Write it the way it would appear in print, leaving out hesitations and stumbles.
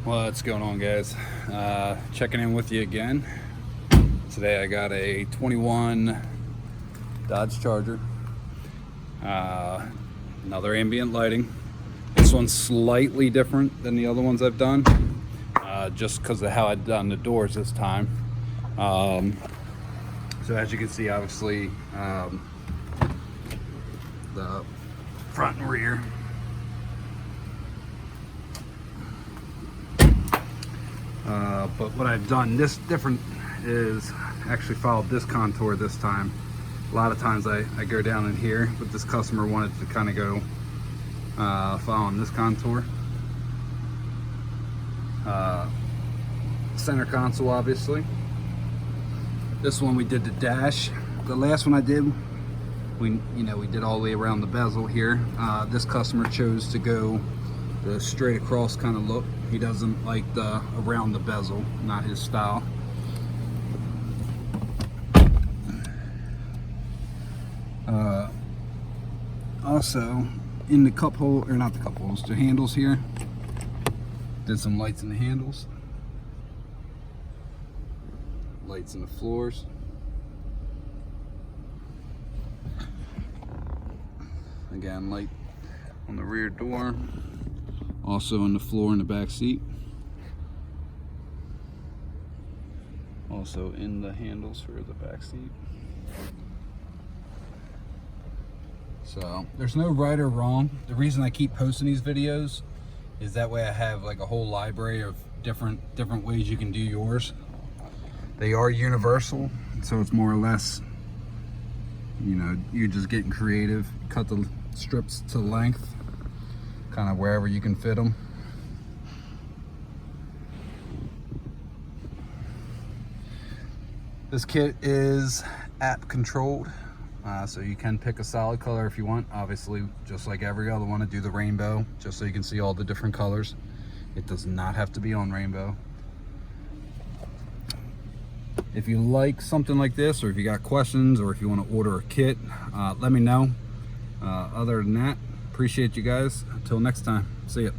What's going on, guys? Checking in with you again. Today I got a 21 Dodge Charger. Another ambient lighting. This one's slightly different than the other ones I've done, just because of how I've done the doors this time. So as you can see, obviously, the front and rear. But what I've done this different is actually followed this contour this time. A lot of times I go down in here, but this customer wanted to kind of go following this contour. Center console, obviously. This one we did the dash. The last one I did, we did all the way around the bezel here. This customer chose to go the straight across kind of look. He doesn't like the around the bezel, not his style. Also, in the cup hole, or not the cup holes, the handles here, did some lights in the handles, lights in the floors. Again, light on the rear door. Also on the floor in the back seat. Also in the handles for the back seat. So there's no right or wrong. The reason I keep posting these videos is that way I have like a whole library of different ways you can do yours. They are universal, so it's more or less, you're just getting creative. Cut the strips to length, kind of wherever you can fit them. This kit is app controlled, so you can pick a solid color if you want. Obviously, just like every other one, to do the rainbow, just so you can see all the different colors. It does not have to be on rainbow. If you like something like this, or if you got questions, or if you want to order a kit, let me know. Other than that, appreciate you guys. Until next time, see ya.